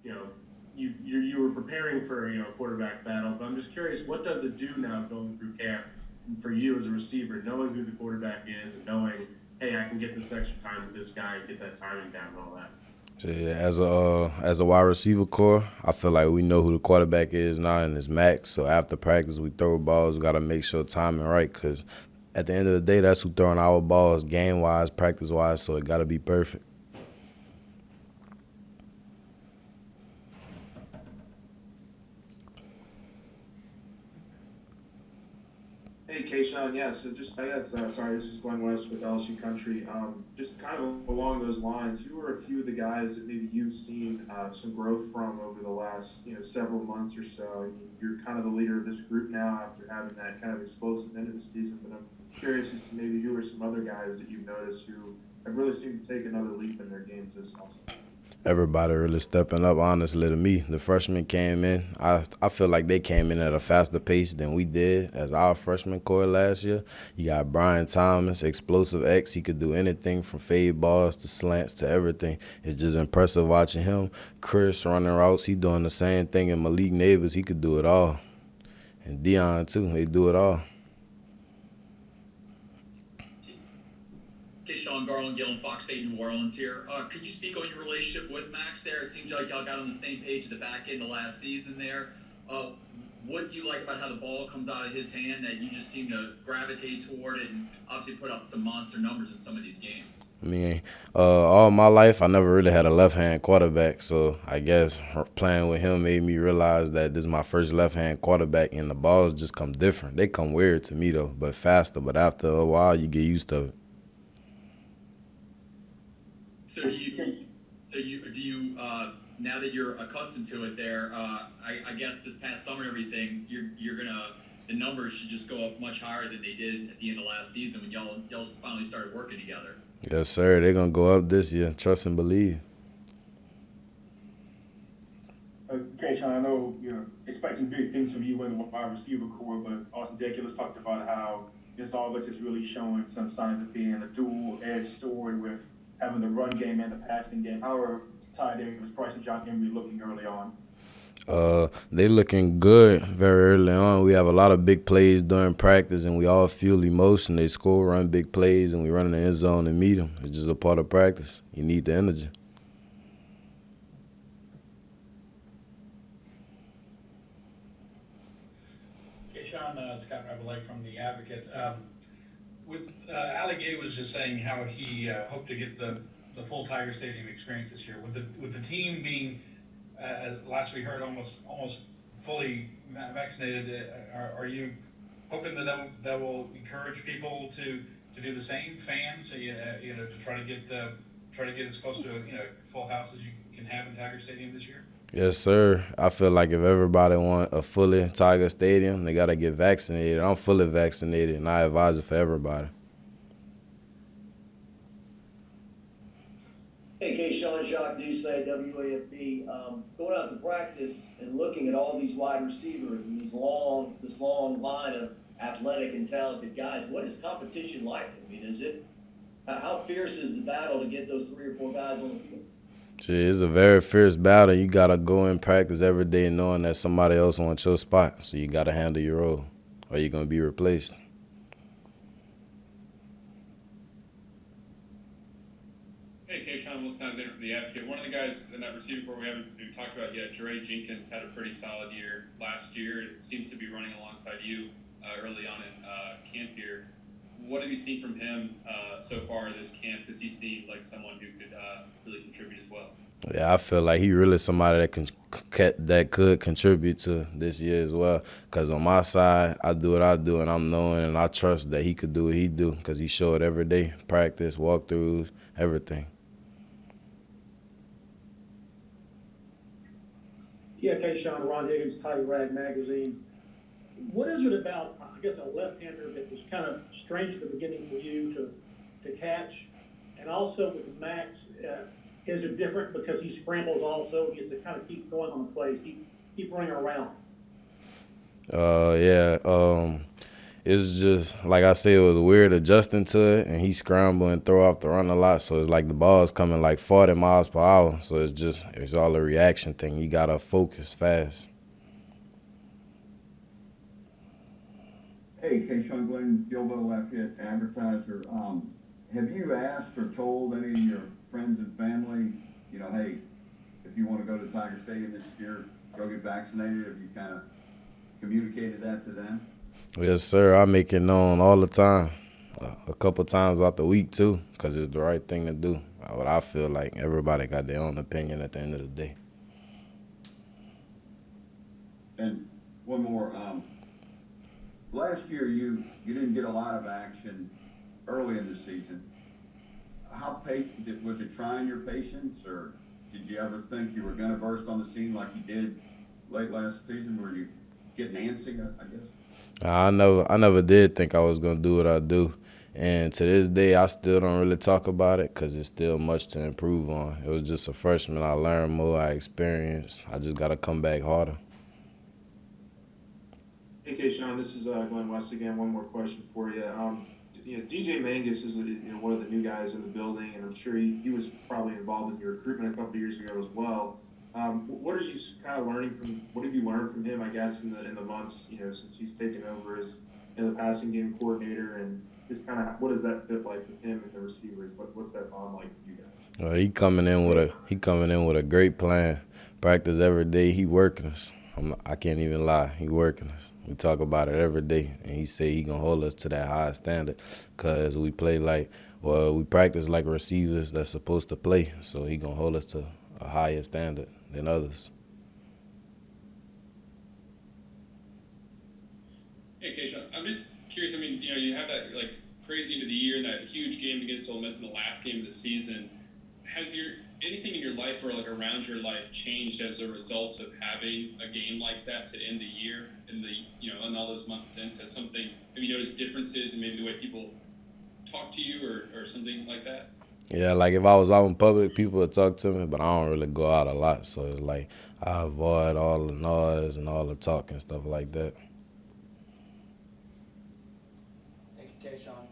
you were preparing for a quarterback battle, but I'm just curious, what does it do now going through camp for you as a receiver, knowing who the quarterback is and knowing, hey, I can get this extra time with this guy and get that timing down and all that. So, yeah, as a wide receiver core, I feel like we know who the quarterback is now, and it's Max. So after practice, we throw balls. We got to make sure timing right, because at the end of the day, that's who throwing our balls, game wise, practice wise. So it got to be perfect. Hey, Kayshon, yeah, so just, I guess, sorry, this is Glenn West with LSU Country. Just kind of along those lines, who are a few of the guys that maybe you've seen some growth from over the last, several months or so? I mean, you're kind of the leader of this group now after having that kind of explosive end of the season, but I'm curious as to maybe who are some other guys that you've noticed who have really seemed to take another leap in their games this offseason. Everybody really stepping up, honestly, to me. The freshmen came in. I feel like they came in at a faster pace than we did as our freshman core last year. You got Brian Thomas, explosive X. He could do anything from fade balls to slants to everything. It's just impressive watching him. Chris running routes, he doing the same thing. And Malik Neighbors, he could do it all. And Dion, too, they do it all. Sean Garland, Gillen, Fox State, New Orleans here. Could you speak on your relationship with Max there? It seems like y'all got on the same page at the back end of last season there. What do you like about how the ball comes out of his hand that you just seem to gravitate toward it and obviously put up some monster numbers in some of these games? I mean, all my life, I never really had a left-hand quarterback, so I guess playing with him made me realize that this is my first left-hand quarterback, and the balls just come different. They come weird to me, though, but faster. But after a while, you get used to it. So do you now that you're accustomed to it there, I guess this past summer and everything, the numbers should just go up much higher than they did at the end of last season when y'all finally started working together. Yes, sir. They're going to go up this year. Trust and believe. Kayshon, I know you're expecting big things from you in the wide receiver core, but Austin Deculus talked about how this offense is really showing some signs of being a dual-edged sword with having the run game and the passing game. How are Ty Davis, Price, and John Henry looking early on? They looking good very early on. We have a lot of big plays during practice, and we all feel emotion. They score, run big plays, and we run in the end zone and meet them. It's just a part of practice. You need the energy. Kayshon, Scott Revelay from The Advocate. Ali Gay was just saying how he hoped to get the full Tiger Stadium experience this year. With the team being, as last we heard, almost fully vaccinated, are you hoping that will encourage people to do the same, fans, to try to get as close to full house as you can have in Tiger Stadium this year? Yes, sir. I feel like if everybody want a fully Tiger Stadium, they got to get vaccinated. I'm fully vaccinated, and I advise it for everybody. Hey, Kayshon, Jacques Douce, WAFB. Going out to practice and looking at all these wide receivers and this long line of athletic and talented guys, what is competition like? I mean, how fierce is the battle to get those 3 or 4 guys on the field? It's a very fierce battle. You got to go in practice every day knowing that somebody else wants your spot. So you got to handle your role or you're going to be replaced. Hey, Kayshon, Wilson Alexander from The Advocate. One of the guys in that receiver corps we haven't talked about yet, Jenkins, had a pretty solid year last year. It seems to be running alongside you early on in camp here. What have you seen from him so far this camp? Does he seem like someone who could really contribute as well? Yeah, I feel like he really somebody that could contribute to this year as well. Because on my side, I do what I do, and I'm knowing and I trust that he could do what he do because he showed every day, practice, walkthroughs, everything. Yeah, Kayshon, Ron Higgins, Tiger Rag Magazine. What is it about, I guess, a left-hander that was kind of strange at the beginning for you to catch? And also with Max, is it different because he scrambles also? You have to kind of keep going on the play, keep running around. Yeah. It's just, like I said, it was weird adjusting to it, and he scramble and throw off the run a lot, so it's like the ball's coming like 40 miles per hour, so it's all a reaction thing. You got to focus fast. Hey, Kayshon Glenn, Gilbert, Lafayette Advertiser. Have you asked or told any of your friends and family, you know, hey, if you want to go to Tiger Stadium this year, go get vaccinated? Have you kind of communicated that to them? Yes, sir. I make it known all the time, a couple times out the week too, because it's the right thing to do. What I feel like, everybody got their own opinion at the end of the day. And one more. Last year, you didn't get a lot of action early in the season. How was it trying your patience, or did you ever think you were going to burst on the scene like you did late last season? Were you getting antsy, I guess? I never did think I was gonna do what I do, and to this day, I still don't really talk about it because there's still much to improve on. It was just a freshman. I learned more. I experienced. I just gotta come back harder. Hey, Kayshon, this is Glenn West again. One more question for you. DJ Mangus is one of the new guys in the building, and I'm sure he was probably involved in your recruitment a couple of years ago as well. What are you kind of learning from? What have you learned from him? I guess in the months since he's taken over as the passing game coordinator, and just kind of what does that fit like with him and the receivers? What's that bond like with you guys? He coming in with a great plan. Practice every day. He working us. I can't even lie. He working us. We talk about it every day, and he say he gonna hold us to that high standard, cause we practice like receivers that's supposed to play. So he gonna hold us to a higher standard than others. Hey, Kayshon, I'm just curious. I mean, you have that like crazy into the year and that huge game against Ole Miss in the last game of the season. Has anything in your life or like around your life changed as a result of having a game like that to end the year in in all those months since? Have you noticed differences in maybe the way people talk to you or something like that? Yeah, like if I was out in public, people would talk to me, but I don't really go out a lot, so it's like I avoid all the noise and all the talk and stuff like that. Thank you, Kayshon.